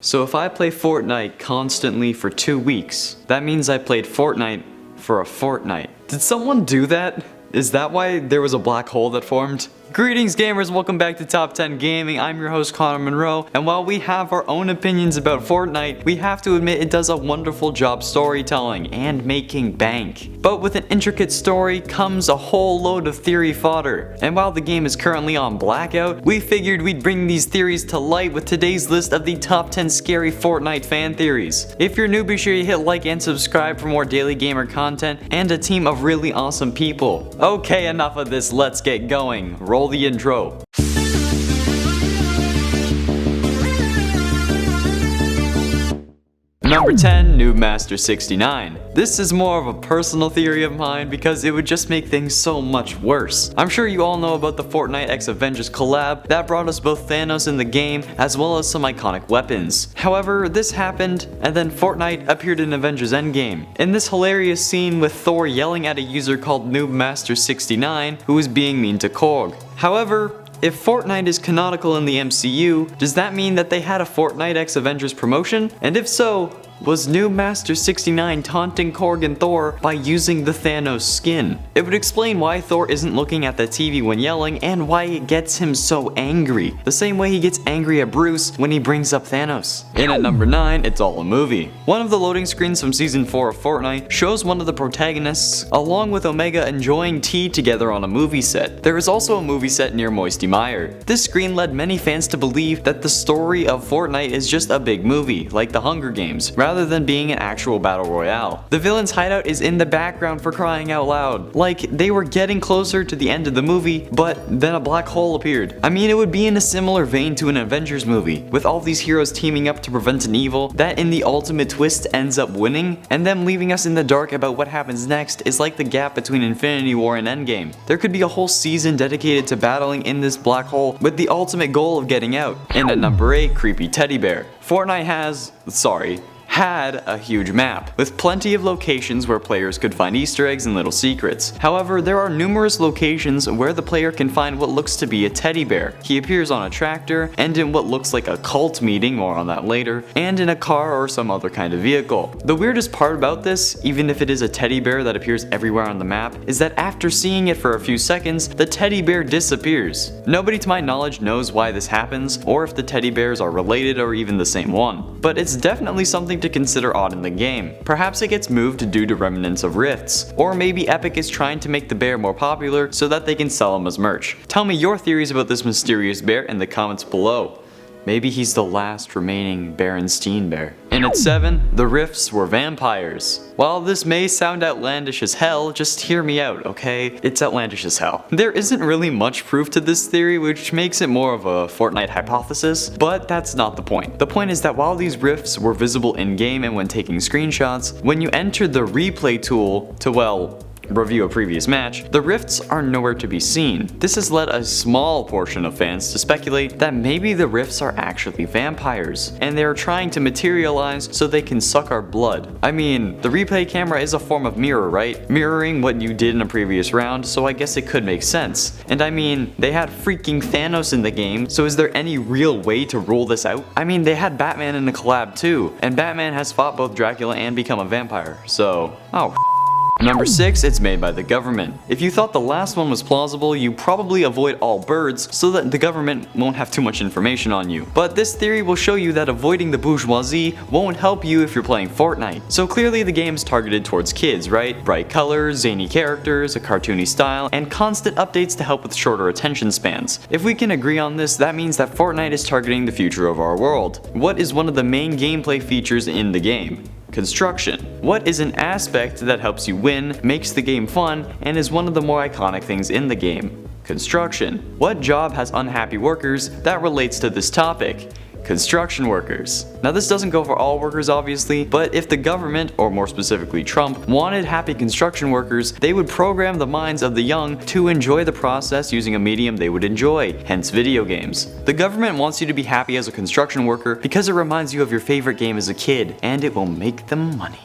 So if I play Fortnite constantly for 2 weeks, that means I played Fortnite for a fortnight. Did someone do that? Is that why there was a black hole that formed? Greetings gamers, welcome back to Top 10 Gaming. I'm your host Connor Monroe, and while we have our own opinions about Fortnite, we have to admit it does a wonderful job storytelling and making bank. But with an intricate story comes a whole load of theory fodder. And while the game is currently on blackout, we figured we'd bring these theories to light with today's list of the top 10 scary Fortnite fan theories. If you're new, be sure you hit like and subscribe for more daily gamer content and a team of really awesome people. Okay, enough of this, let's get going. Roll the intro. Number 10, Noobmaster69. This is more of a personal theory of mine because it would just make things so much worse. I'm sure you all know about the Fortnite x Avengers collab that brought us both Thanos in the game as well as some iconic weapons. However, this happened and then Fortnite appeared in Avengers Endgame. In this hilarious scene with Thor yelling at a user called Noobmaster69 who was being mean to Korg. However, if Fortnite is canonical in the MCU, does that mean that they had a Fortnite x Avengers promotion? And if so, was Noobmaster69 taunting Korg and Thor by using the Thanos skin? It would explain why Thor isn't looking at the TV when yelling and why it gets him so angry. The same way he gets angry at Bruce when he brings up Thanos. And at number 9, it's all a movie. One of the loading screens from season 4 of Fortnite shows one of the protagonists along with Omega enjoying tea together on a movie set. There is also a movie set near Moisty Mire. This screen led many fans to believe that the story of Fortnite is just a big movie, like the Hunger Games, rather than being an actual battle royale. The villain's hideout is in the background for crying out loud. Like, they were getting closer to the end of the movie, but then a black hole appeared. I mean, it would be in a similar vein to an Avengers movie, with all these heroes teaming up to prevent an evil that in the ultimate twist ends up winning, and them leaving us in the dark about what happens next is like the gap between Infinity War and Endgame. There could be a whole season dedicated to battling in this black hole with the ultimate goal of getting out. And at number 8, Creepy Teddy Bear. Fortnite had a huge map, with plenty of locations where players could find Easter eggs and little secrets. However, there are numerous locations where the player can find what looks to be a teddy bear. He appears on a tractor, and in what looks like a cult meeting, more on that later, and in a car or some other kind of vehicle. The weirdest part about this, even if it is a teddy bear that appears everywhere on the map, is that after seeing it for a few seconds, the teddy bear disappears. Nobody to my knowledge knows why this happens, or if the teddy bears are related or even the same one. But it's definitely something to consider odd in the game. Perhaps it gets moved due to remnants of rifts, or maybe Epic is trying to make the bear more popular so that they can sell him as merch. Tell me your theories about this mysterious bear in the comments below. Maybe he's the last remaining Berenstein bear. And at 7, the rifts were vampires. While this may sound outlandish as hell, just hear me out, okay? It's outlandish as hell. There isn't really much proof to this theory, which makes it more of a Fortnite hypothesis, but that's not the point. The point is that while these rifts were visible in-game and when taking screenshots, when you entered the replay tool to, well, review a previous match, the rifts are nowhere to be seen. This has led a small portion of fans to speculate that maybe the rifts are actually vampires, and they are trying to materialize so they can suck our blood. I mean, the replay camera is a form of mirror, right? Mirroring what you did in a previous round, so I guess it could make sense. And I mean, they had freaking Thanos in the game, so is there any real way to rule this out? I mean, they had Batman in the collab too, and Batman has fought both Dracula and become a vampire, so, oh. Number 6, it's made by the government. If you thought the last one was plausible, you probably avoid all birds so that the government won't have too much information on you. But this theory will show you that avoiding the bourgeoisie won't help you if you're playing Fortnite. So clearly the game's targeted towards kids, right? Bright colors, zany characters, a cartoony style, and constant updates to help with shorter attention spans. If we can agree on this, that means that Fortnite is targeting the future of our world. What is one of the main gameplay features in the game? Construction. What is an aspect that helps you win, makes the game fun, and is one of the more iconic things in the game? Construction. What job has unhappy workers that relates to this topic? Construction workers. Now this doesn't go for all workers obviously, but if the government, or more specifically Trump, wanted happy construction workers, they would program the minds of the young to enjoy the process using a medium they would enjoy, hence video games. The government wants you to be happy as a construction worker because it reminds you of your favorite game as a kid, and it will make them money.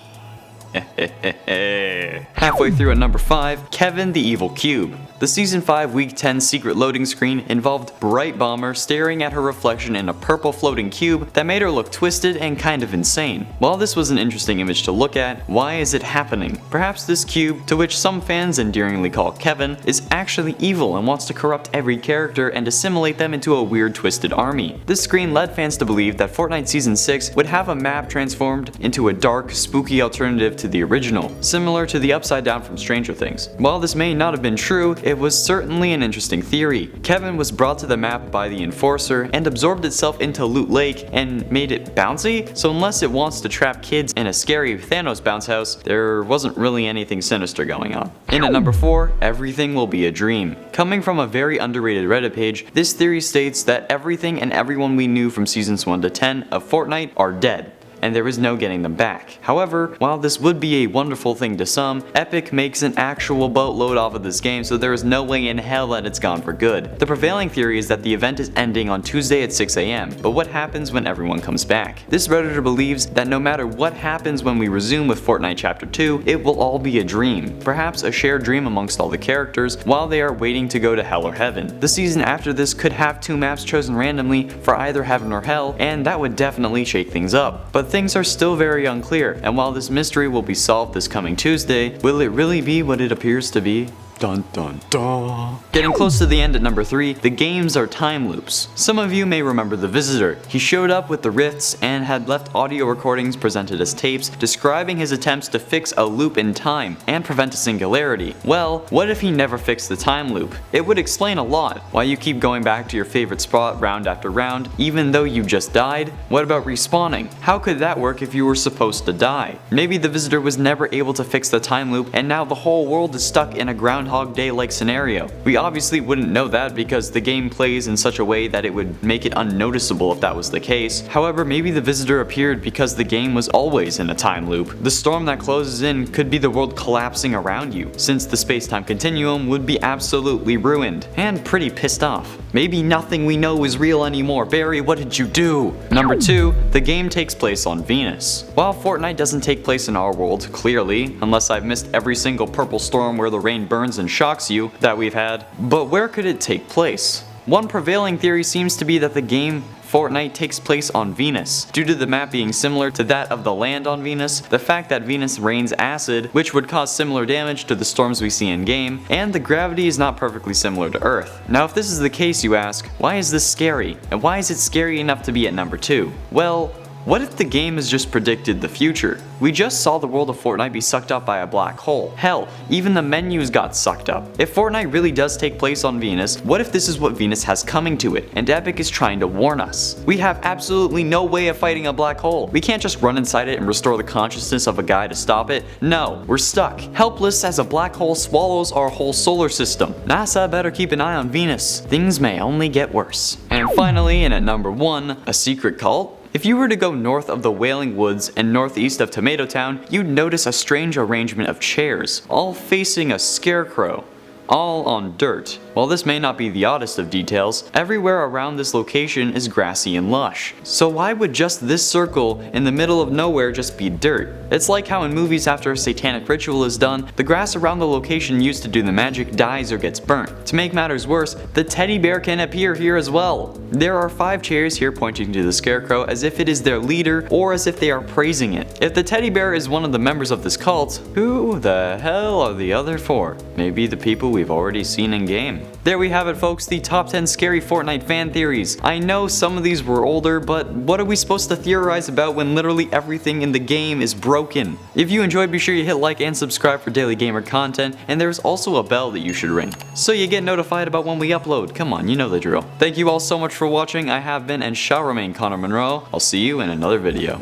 Halfway through at number 5, Kevin the Evil Cube. The Season 5 Week 10 secret loading screen involved Bright Bomber staring at her reflection in a purple floating cube that made her look twisted and kind of insane. While this was an interesting image to look at, why is it happening? Perhaps this cube, to which some fans endearingly call Kevin, is actually evil and wants to corrupt every character and assimilate them into a weird twisted army. This screen led fans to believe that Fortnite Season 6 would have a map transformed into a dark, spooky alternative to the original, similar to the Upside Down from Stranger Things. While this may not have been true, it was certainly an interesting theory. Kevin was brought to the map by the Enforcer and absorbed itself into Loot Lake and made it bouncy, so unless it wants to trap kids in a scary Thanos bounce house, there wasn't really anything sinister going on. In at number 4, everything will be a dream. Coming from a very underrated Reddit page, this theory states that everything and everyone we knew from seasons 1 to 10 of Fortnite are dead, and there is no getting them back. However, while this would be a wonderful thing to some, Epic makes an actual boatload off of this game, so there is no way in hell that it's gone for good. The prevailing theory is that the event is ending on Tuesday at 6 AM, but what happens when everyone comes back? This Redditor believes that no matter what happens when we resume with Fortnite Chapter 2, it will all be a dream. Perhaps a shared dream amongst all the characters while they are waiting to go to hell or heaven. The season after this could have 2 maps chosen randomly for either heaven or hell, and that would definitely shake things up. But things are still very unclear, and while this mystery will be solved this coming Tuesday, will it really be what it appears to be? Dun dun dun. Getting close to the end at number 3, the games are time loops. Some of you may remember the Visitor. He showed up with the rifts and had left audio recordings presented as tapes describing his attempts to fix a loop in time and prevent a singularity. Well, what if he never fixed the time loop? It would explain a lot. Why you keep going back to your favorite spot round after round even though you just died? What about respawning? How could that work if you were supposed to die? Maybe the Visitor was never able to fix the time loop and now the whole world is stuck in a Groundhog Day-like scenario. We obviously wouldn't know that because the game plays in such a way that it would make it unnoticeable if that was the case. However, maybe the Visitor appeared because the game was always in a time loop. The storm that closes in could be the world collapsing around you, since the space-time continuum would be absolutely ruined, and pretty pissed off. Maybe nothing we know is real anymore. Barry, what did you do? Number 2, the game takes place on Venus. While Fortnite doesn't take place in our world, clearly, unless I've missed every single purple storm where the rain burns and shocks you that we've had, but where could it take place? One prevailing theory seems to be that the game Fortnite takes place on Venus. Due to the map being similar to that of the land on Venus, the fact that Venus rains acid, which would cause similar damage to the storms we see in game, and the gravity is not perfectly similar to Earth. Now if this is the case, you ask, why is this scary? And why is it scary enough to be at number 2? Well, what if the game has just predicted the future? We just saw the world of Fortnite be sucked up by a black hole. Hell, even the menus got sucked up. If Fortnite really does take place on Venus, what if this is what Venus has coming to it, and Epic is trying to warn us? We have absolutely no way of fighting a black hole. We can't just run inside it and restore the consciousness of a guy to stop it. No, we're stuck, helpless as a black hole swallows our whole solar system. NASA better keep an eye on Venus. Things may only get worse. And finally, and at number 1, a secret cult? If you were to go north of the Wailing Woods and northeast of Tomato Town, you'd notice a strange arrangement of chairs, all facing a scarecrow, all on dirt. While this may not be the oddest of details, everywhere around this location is grassy and lush. So why would just this circle in the middle of nowhere just be dirt? It's like how in movies after a satanic ritual is done, the grass around the location used to do the magic dies or gets burnt. To make matters worse, the teddy bear can appear here as well. There are 5 chairs here pointing to the scarecrow as if it is their leader or as if they are praising it. If the teddy bear is one of the members of this cult, who the hell are the other 4? Maybe the people we've already seen in game. There we have it, folks, the top 10 scary Fortnite fan theories. I know some of these were older, but what are we supposed to theorize about when literally everything in the game is broken? If you enjoyed, be sure you hit like and subscribe for daily gamer content, and there's also a bell that you should ring, so you get notified about when we upload. Come on, you know the drill. Thank you all so much for watching. I have been and shall remain Connor Monroe. I'll see you in another video.